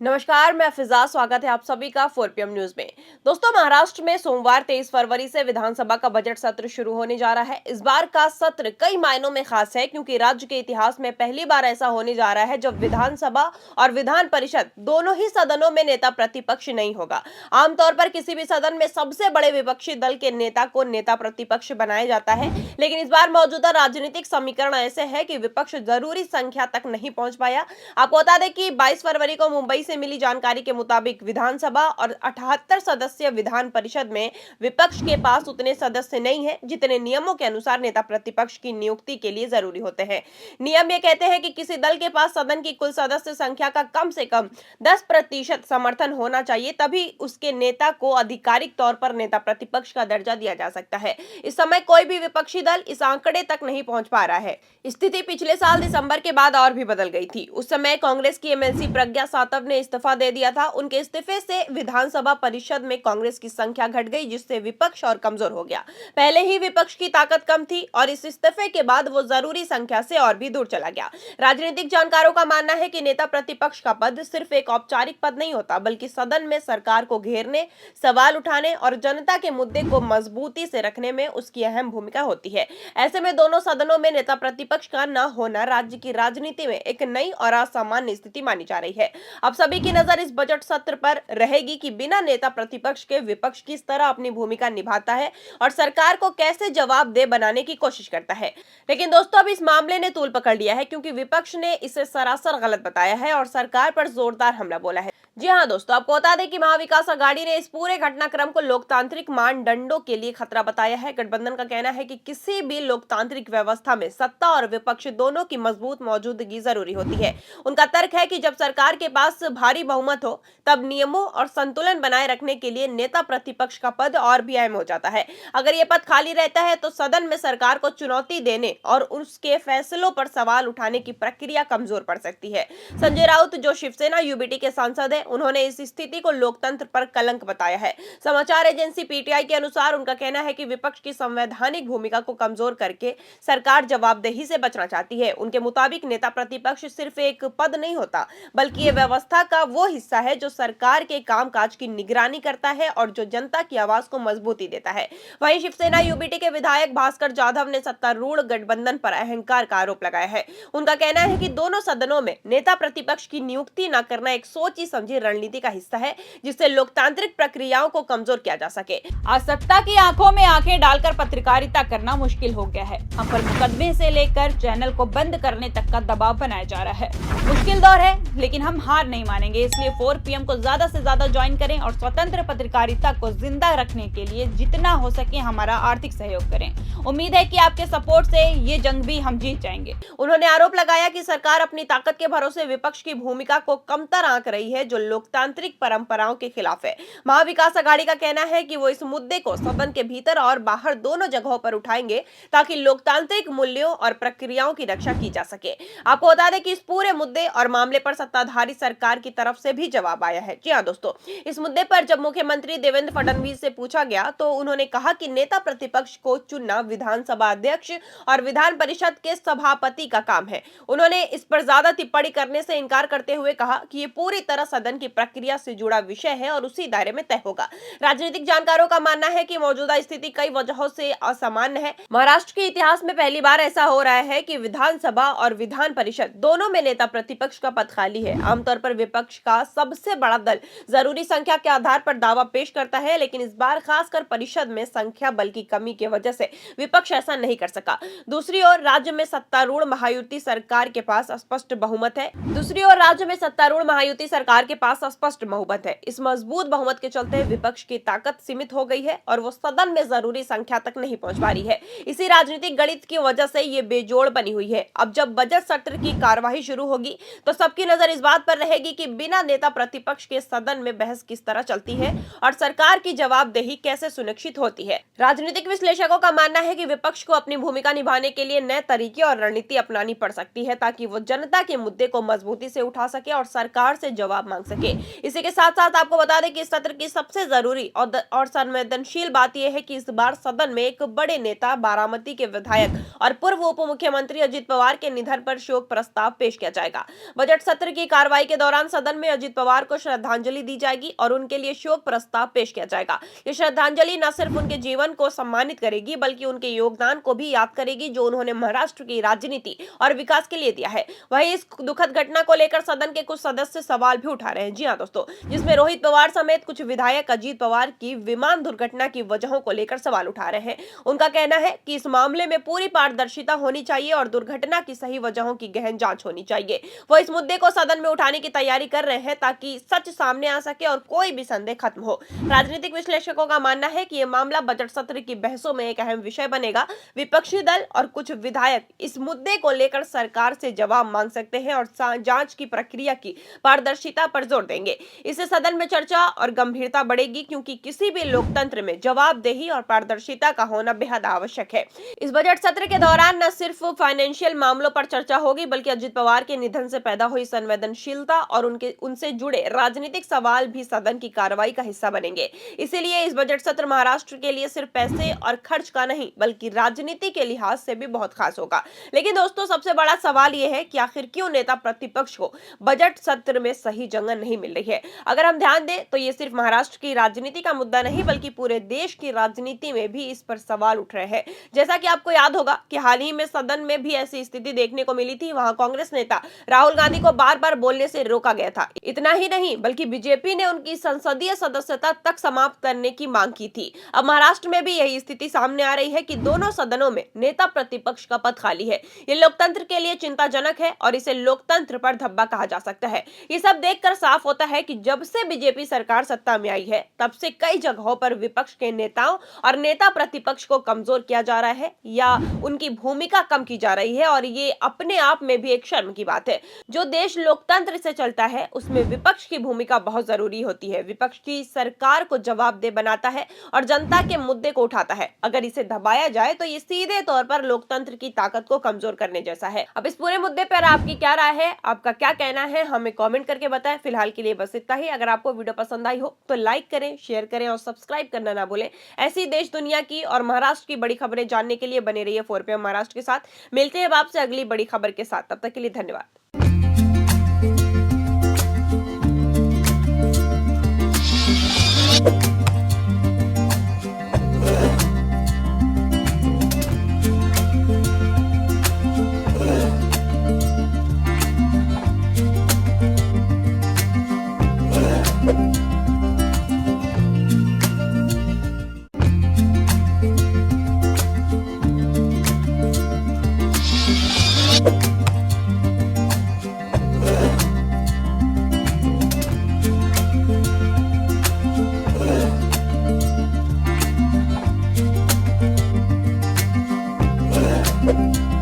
नमस्कार, मैं फिजा। स्वागत है आप सभी का 4 PM न्यूज में। दोस्तों, महाराष्ट्र में सोमवार 23 फरवरी से विधानसभा का बजट सत्र शुरू होने जा रहा है। इस बार का सत्र कई मायनों में खास है क्योंकि राज्य के इतिहास में पहली बार ऐसा होने जा रहा है जब विधानसभा और विधान परिषद दोनों ही सदनों में नेता प्रतिपक्ष नहीं होगा। आमतौर पर किसी भी सदन में सबसे बड़े विपक्षी दल के नेता को नेता प्रतिपक्ष बनाया जाता है, लेकिन इस बार मौजूदा राजनीतिक समीकरण ऐसे है कि विपक्ष जरूरी संख्या तक नहीं पहुंच पाया। आपको बता दें कि 22 फरवरी को मुंबई से मिली जानकारी के मुताबिक विधानसभा और 78 सदस्यीय विधान परिषद में विपक्ष के पास उतने सदस्य नहीं हैं जितने नियमों के अनुसार नेता प्रतिपक्ष की नियुक्ति के लिए जरूरी होते हैं। नियम ये कहते हैं कि किसी दल के पास सदन की कुल सदस्य संख्या का कम से कम 10% समर्थन होना चाहिए, तभी उसके नेता को आधिकारिक तौर पर नेता प्रतिपक्ष का दर्जा दिया जा सकता है। इस समय कोई भी विपक्षी दल इस आंकड़े तक नहीं पहुंच पा रहा है। स्थिति पिछले साल दिसंबर के बाद और भी बदल गई थी। उस समय कांग्रेस की एमएलसी प्रज्ञा सातव ने इस्तीफा दे दिया था। उनके इस्तीफे से विधानसभा परिषद में कांग्रेस की संख्या घट गई, जिससे विपक्ष और कमजोर हो गया। पहले ही विपक्ष की ताकत कम थी और इस इस्तीफे के बाद वो जरूरी संख्या से और भी दूर चला गया। राजनीतिक जानकारों का मानना है कि नेता प्रतिपक्ष का पद सिर्फ एक औपचारिक पद नहीं होता, बल्कि सदन में सरकार को घेरने, सवाल उठाने और जनता के मुद्दे को मजबूती से रखने में उसकी अहम भूमिका होती है। ऐसे में दोनों सदनों में नेता प्रतिपक्ष का न होना राज्य की राजनीति में एक नई और असामान्य स्थिति मानी जा रही है। अब सभी की नजर इस बजट सत्र पर रहेगी कि बिना नेता प्रतिपक्ष के विपक्ष किस तरह अपनी भूमिका निभाता है और सरकार को कैसे जवाबदेह बनाने की कोशिश करता है। लेकिन दोस्तों, अब इस मामले ने तूल पकड़ लिया है क्योंकि विपक्ष ने इसे सरासर गलत बताया है और सरकार पर जोरदार हमला बोला है। जी हाँ दोस्तों, आपको बता दें कि महाविकास आघाड़ी ने इस पूरे घटनाक्रम को लोकतांत्रिक मानदंडों के लिए खतरा बताया है। गठबंधन का कहना है कि किसी भी लोकतांत्रिक व्यवस्था में सत्ता और विपक्ष दोनों की मजबूत मौजूदगी जरूरी होती है। उनका तर्क है कि जब सरकार के पास भारी बहुमत हो तब नियमों और संतुलन बनाए रखने के लिए नेता प्रतिपक्ष का पद और भी अहम हो जाता है। अगर ये पद खाली रहता है तो सदन में सरकार को चुनौती देने और उसके फैसलों पर सवाल उठाने की प्रक्रिया कमजोर पड़ सकती है। संजय राउत, जो शिवसेना यूबीटी के सांसद हैं, उन्होंने इस स्थिति को लोकतंत्र पर कलंक बताया है। समाचार एजेंसी पीटीआई के अनुसार उनका कहना है कि विपक्ष की संवैधानिक भूमिका को कमजोर करके सरकार जवाबदेही से बचना चाहती है। उनके मुताबिक नेता प्रतिपक्ष सिर्फ एक पद नहीं होता, बल्कि ये व्यवस्था का वो हिस्सा है जो सरकार के कामकाज की निगरानी करता है और जो जनता की आवाज को मजबूती देता है। वहीं शिवसेना यूबीटी के विधायक भास्कर जाधव ने सत्तारूढ़ गठबंधन पर अहंकार का आरोप लगाया है। उनका कहना है कि दोनों सदनों में नेता प्रतिपक्ष की नियुक्ति न करना एक सोची समझी रणनीति का हिस्सा है, जिससे लोकतांत्रिक प्रक्रियाओं को कमजोर किया जा सके। आज सत्ता की आंखों में आंखें डालकर पत्रकारिता करना मुश्किल हो गया है। हम पर मुकदमे से लेकर चैनल को बंद करने तक का दबाव बनाया जा रहा है। मुश्किल दौर है, लेकिन हम हार नहीं मानेंगे। इसलिए 4PM को ज्यादा से ज्यादा ज्वाइन करें और स्वतंत्र पत्रकारिता को जिंदा रखने के लिए जितना हो सके हमारा आर्थिक सहयोग करें। उम्मीद है कि आपके सपोर्ट से ये जंग भी हम जीत जाएंगे। उन्होंने आरोप लगाया कि सरकार अपनी ताकत के भरोसे विपक्ष की भूमिका को कमतर आंक रही है, जो लोकतांत्रिक परंपराओं के खिलाफ है। महाविकास आघाड़ी का कहना है कि वो इस मुद्दे को सदन के भीतर और बाहर दोनों जगहों पर उठाएंगे ताकि लोकतांत्रिक मूल्यों और प्रक्रियाओं की रक्षा की जा सके। आपको बता दें कि इस पूरे मुद्दे और मामले पर सत्ताधारी सरकार की तरफ से भी जवाब आया है। जी हाँ दोस्तों, इस मुद्दे पर जब मुख्यमंत्री देवेंद्र फडणवीस से पूछा गया तो उन्होंने कहा कि नेता प्रतिपक्ष को चुनना विधानसभा अध्यक्ष और विधान परिषद के सभापति का काम है। उन्होंने इस पर ज्यादा टिप्पणी करने से इनकार करते हुए कहा कि ये पूरी तरह सदन की प्रक्रिया से जुड़ा विषय है और उसी दायरे में तय होगा। राजनीतिक जानकारों का मानना है कि मौजूदा स्थिति कई वजहों से असामान्य है। महाराष्ट्र के इतिहास में पहली बार ऐसा हो रहा है कि विधानसभा और विधान परिषद दोनों में नेता प्रतिपक्ष का पद खाली है। आमतौर पर विपक्ष का सबसे बड़ा दल जरूरी संख्या के आधार पर दावा पेश करता है, लेकिन इस बार खासकर परिषद में संख्या बल की कमी की वजह से विपक्ष ऐसा नहीं कर सका। दूसरी ओर राज्य में सत्तारूढ़ महायुति सरकार के पास स्पष्ट बहुमत है। इस मजबूत बहुमत के चलते विपक्ष की ताकत सीमित हो गई है और वो सदन में जरूरी संख्या तक नहीं पहुंच पा रही है। इसी राजनीतिक गणित की वजह से ये बेजोड़ बनी हुई है। अब जब बजट सत्र की कार्यवाही शुरू होगी तो सबकी नजर इस बात पर रहेगी कि बिना नेता प्रतिपक्ष के सदन में बहस किस तरह चलती है और सरकार की जवाबदेही कैसे सुनिश्चित होती है। राजनीतिक विश्लेषकों का मानना है कि विपक्ष को अपनी भूमिका निभाने के लिए नए तरीके और रणनीति अपनानी पड़ सकती है ताकि वो जनता के मुद्दे को मजबूती से उठा सके और सरकार से जवाब मांग सके। सके। इसी के साथ साथ आपको बता दें कि इस सत्र की सबसे जरूरी और संवेदनशील बात यह है कि इस बार सदन में एक बड़े नेता, बारामती के विधायक और पूर्व उप मुख्यमंत्री अजित पवार के निधन पर शोक प्रस्ताव पेश किया जाएगा। बजट सत्र की कार्रवाई के दौरान सदन में अजित पवार को श्रद्धांजलि दी जाएगी और उनके लिए शोक प्रस्ताव पेश किया जाएगा। ये श्रद्धांजलि न सिर्फ उनके जीवन को सम्मानित करेगी बल्कि उनके योगदान को भी याद करेगी जो उन्होंने महाराष्ट्र की राजनीति और विकास के लिए दिया है। वहीं इस दुखद घटना को लेकर सदन के कुछ सदस्य सवाल भी उठा रहे हैं। जी हां दोस्तों, जिसमें रोहित पवार समेत कुछ विधायक अजित पवार की विमान दुर्घटना की वजहों को लेकर सवाल उठा रहे हैं। उनका कहना है कि इस मामले में पूरी पारदर्शिता होनी चाहिए और दुर्घटना की सही वजहों की गहन जांच होनी चाहिए। वो इस मुद्दे को सदन में उठाने की तैयारी कर रहे हैं ताकि सच सामने आ सके और कोई भी संदेह खत्म हो। राजनीतिक विश्लेषकों का मानना है कि यह मामला बजट सत्र की बहसों में एक अहम विषय बनेगा। विपक्षी दल और कुछ विधायक इस मुद्दे को लेकर सरकार से जवाब मांग सकते हैं और जांच की प्रक्रिया की पारदर्शिता पर जोर देंगे। इससे सदन में चर्चा और गंभीरता बढ़ेगी क्योंकि किसी भी लोकतंत्र में जवाबदेही और पारदर्शिता का होना बेहद आवश्यक है। इस बजट सत्र के दौरान न सिर्फ फाइनेंशियल मामलों पर चर्चा होगी बल्कि अजित पवार के निधन से पैदा हुई संवेदनशीलता और उनसे जुड़े राजनीतिक सवाल भी सदन की कार्रवाई का हिस्सा बनेंगे। इसीलिए इस बजट सत्र महाराष्ट्र के लिए सिर्फ पैसे और खर्च का नहीं बल्कि राजनीति के लिहाज से भी बहुत खास होगा। लेकिन दोस्तों, सबसे बड़ा सवाल यह है कि आखिर क्यों नेता प्रतिपक्ष को बजट सत्र में सही जगह नहीं मिल रही है। अगर हम ध्यान दें तो ये सिर्फ महाराष्ट्र की राजनीति का मुद्दा नहीं बल्कि पूरे देश की राजनीति में भी इस पर सवाल उठ रहे हैं। जैसा कि आपको याद होगा कि हाल ही में सदन में भी ऐसी स्थिति देखने को मिली थी। वहां कांग्रेस नेता राहुल गांधी को बार बार बोलने से रोका गया था। इतना ही नहीं बल्कि बीजेपी ने उनकी संसदीय सदस्यता तक समाप्त करने की मांग की थी। अब महाराष्ट्र में भी यही स्थिति सामने आ रही है कि दोनों सदनों में नेता प्रतिपक्ष का पद खाली है। ये लोकतंत्र के लिए चिंताजनक है और इसे लोकतंत्र पर धब्बा कहा जा सकता है। ये सब देखकर साफ होता है कि जब से बीजेपी सरकार सत्ता में आई है तब से कई जगहों पर विपक्ष के नेताओं और नेता प्रतिपक्ष को कमजोर किया जा रहा है या उनकी भूमिका कम की जा रही है और ये अपने आप में भी एक शर्म की बात है। जो देश लोकतंत्र से चलता है उसमें विपक्ष की भूमिका बहुत जरूरी होती है। विपक्ष की सरकार को जवाबदेह बनाता है और जनता के मुद्दे को उठाता है। अगर इसे दबाया जाए तो ये सीधे तौर पर लोकतंत्र की ताकत को कमजोर करने जैसा है। अब इस पूरे मुद्दे पर आपकी क्या राय है, आपका क्या कहना है, हमें कमेंट करके बताएं। फिलहाल के लिए बस इतना ही। अगर आपको वीडियो पसंद आई हो तो लाइक करें, शेयर करें और सब्सक्राइब करना ना भूलें। ऐसी देश दुनिया की और महाराष्ट्र की बड़ी खबरें जानने के लिए बने रहिए 4PM महाराष्ट्र के साथ। मिलते हैं आपसे अगली बड़ी खबर के साथ। तब तक के लिए धन्यवाद। you